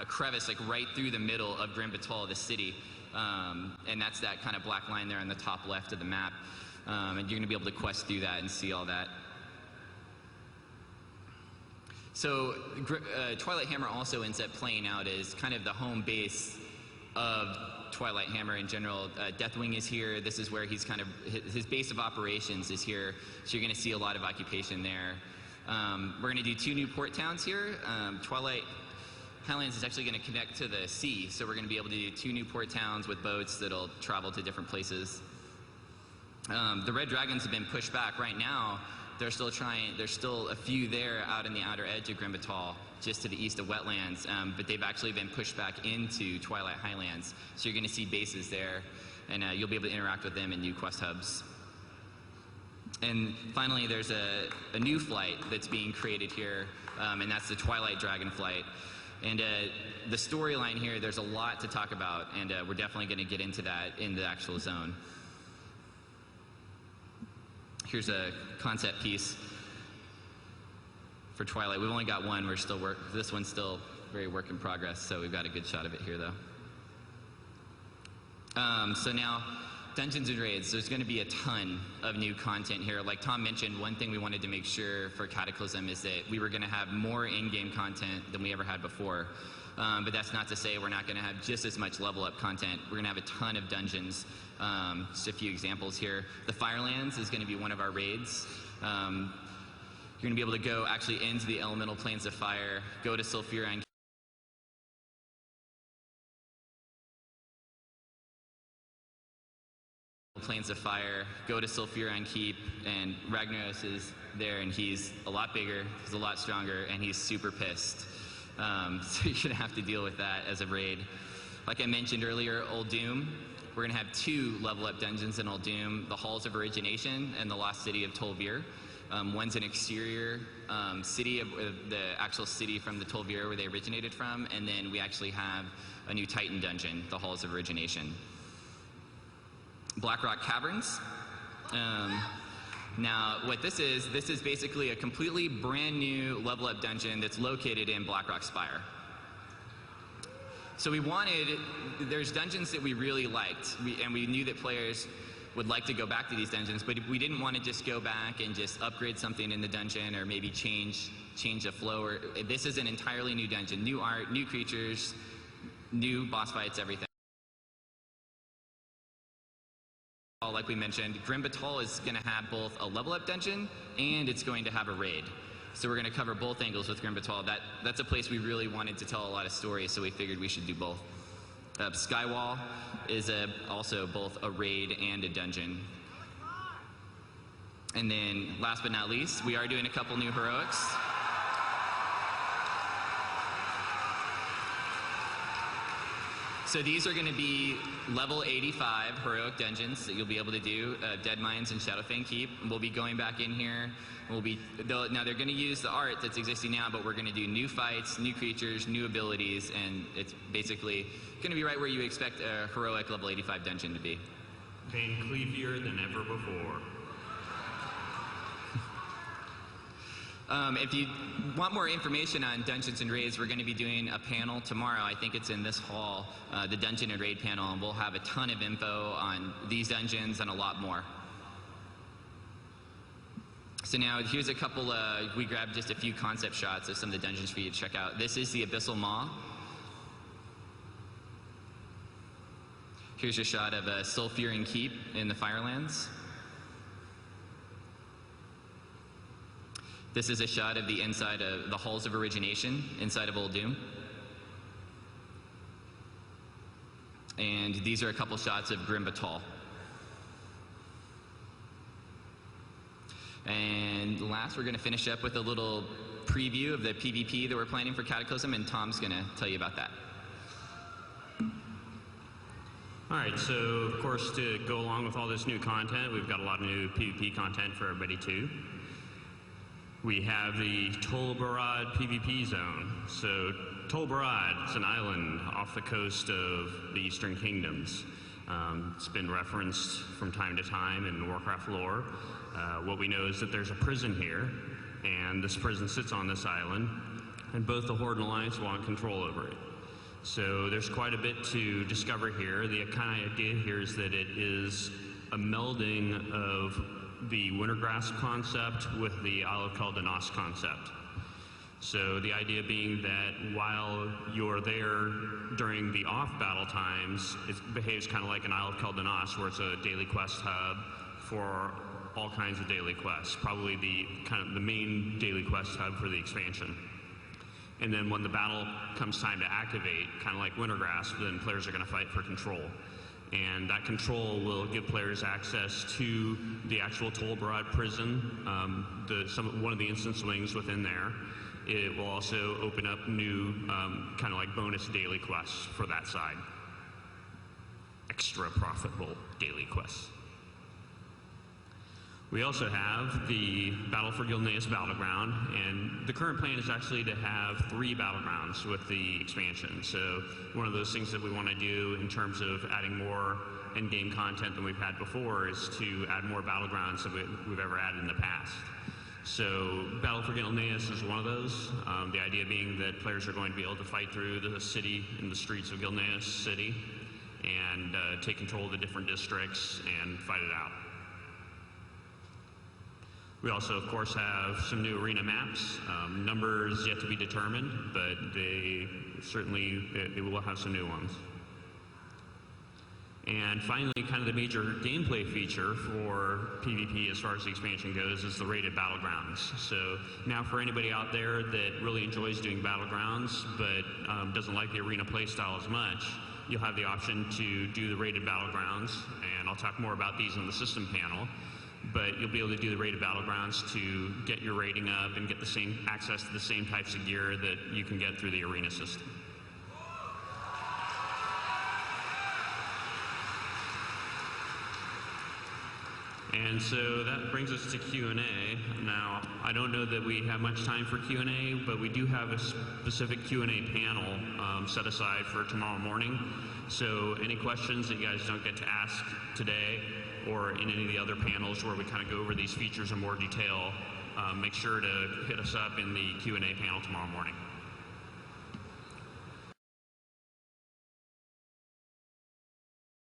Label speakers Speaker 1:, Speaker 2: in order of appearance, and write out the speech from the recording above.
Speaker 1: crevice like right through the middle of Grim Batal, the city. And that's that kind of black line there on the top left of the map. And you're going to be able to quest through that and see all that. So Twilight Hammer also ends up playing out as kind of the home base of Twilight Hammer in general. Deathwing is here. This is where he's kind of, his base of operations is here. So you're going to see a lot of occupation there. We're going to do 2 new port towns here. Twilight Highlands is actually going to connect to the sea. So we're going to be able to do 2 new port towns with boats that'll travel to different places. The Red Dragons have been pushed back. Right now, they're still trying, there's still a few there out in the outer edge of Grim Batal, just to the east of Wetlands, but they've actually been pushed back into Twilight Highlands. So you're going to see bases there, and you'll be able to interact with them in new quest hubs. And finally, there's a new flight that's being created here, and that's the Twilight Dragon flight. And the storyline here, there's a lot to talk about, and we're definitely going to get into that in the actual zone. Here's a concept piece for Twilight. We've only got one. We're still this one's still very work in progress, so we've got a good shot of it here, though. So now, Dungeons and Raids. There's going to be a ton of new content here. Like Tom mentioned, one thing we wanted to make sure for Cataclysm is that we were going to have more in-game content than we ever had before. But that's not to say we're not going to have just as much level up content. We're going to have a ton of dungeons. Just a few examples here. The Firelands is going to be one of our raids. You're going to be able to go actually into the elemental planes of fire, go to Sulfurine planes of fire, go to Sulfurine Keep, and Ragnaros is there, and he's a lot bigger, he's a lot stronger, and he's super pissed. So you're going to have to deal with that as a raid. Like I mentioned earlier, Old Doom, we're going to have 2 level up dungeons in Old Doom, the Halls of Origination and the Lost City of Tol'vir. One's an exterior city of the actual city from the Tol'vir where they originated from, and then we actually have a new Titan dungeon, the Halls of Origination. Blackrock Caverns. Now, what this is basically a completely brand new level up dungeon that's located in Blackrock Spire. So there's dungeons that we really liked, and we knew that players would like to go back to these dungeons, but we didn't want to just go back and just upgrade something in the dungeon or maybe change the flow. This is an entirely new dungeon, new art, new creatures, new boss fights, everything. Like we mentioned, Grim Batal is going to have both a level up dungeon and it's going to have a raid. So we're going to cover both angles with Grim Batal. That's a place we really wanted to tell a lot of stories, so we figured we should do both. Skywall is also both a raid and a dungeon. And then last but not least, we are doing a couple new heroics. So these are going to be level 85 heroic dungeons that you'll be able to do, Dead Mines and Shadowfang Keep. We'll be going back in here. Now they're going to use the art that's existing now, but we're going to do new fights, new creatures, new abilities, and it's basically going to be right where you expect a heroic level 85 dungeon to be.
Speaker 2: Pain cleavier than ever before.
Speaker 1: If you want more information on Dungeons and Raids, we're going to be doing a panel tomorrow. I think it's in this hall, the Dungeon and Raid panel, and we'll have a ton of info on these dungeons and a lot more. So now here's a couple, we grabbed just a few concept shots of some of the dungeons for you to check out. This is the Abyssal Maw. Here's a shot of a Sulfurine Keep in the Firelands. This is a shot of the inside of the Halls of Origination inside of Old Doom. And these are a couple shots of Grim Batal. And last, we're going to finish up with a little preview of the PvP that we're planning for Cataclysm, and Tom's going to tell you about that.
Speaker 2: All right, so of course, to go along with all this new content, we've got a lot of new PvP content for everybody too. We have the Tol Barad PvP zone. So Tol Barad is an island off the coast of the Eastern Kingdoms. It's been referenced from time to time in Warcraft lore. What we know is that there's a prison here, and this prison sits on this island, and both the Horde and Alliance want control over it. So there's quite a bit to discover here. The kind of idea here is that it is a melding of the Wintergrasp concept with the Isle of Caldenas concept. So the idea being that while you're there during the off-battle times, it behaves kind of like an Isle of Caldenas, where it's a daily quest hub for all kinds of daily quests, probably the main daily quest hub for the expansion. And then when the battle comes time to activate, kind of like Wintergrasp, then players are going to fight for control. And that control will give players access to the actual Tolbarad prison, one of the instance wings within there. It will also open up new kind of like bonus daily quests for that side. Extra profitable daily quests. We also have the Battle for Gilneas Battleground, and the current plan is actually to have 3 battlegrounds with the expansion. So one of those things that we want to do in terms of adding more in-game content than we've had before is to add more battlegrounds than we've ever added in the past. So Battle for Gilneas is one of those. The idea being that players are going to be able to fight through the city and the streets of Gilneas City and take control of the different districts and fight it out. We also, of course, have some new arena maps. Numbers yet to be determined, but they will have some new ones. And finally, kind of the major gameplay feature for PvP as far as the expansion goes is the rated battlegrounds. So now for anybody out there that really enjoys doing battlegrounds but doesn't like the arena playstyle as much, you'll have the option to do the rated battlegrounds, and I'll talk more about these in the system panel. But you'll be able to do the rated battlegrounds to get your rating up and get the same access to the same types of gear that you can get through the arena system. And so that brings us to Q&A. Now, I don't know that we have much time for Q&A, but we do have a specific Q&A panel set aside for tomorrow morning. So any questions that you guys don't get to ask today, or in any of the other panels where we kind of go over these features in more detail, make sure to hit us up in the Q&A panel tomorrow morning.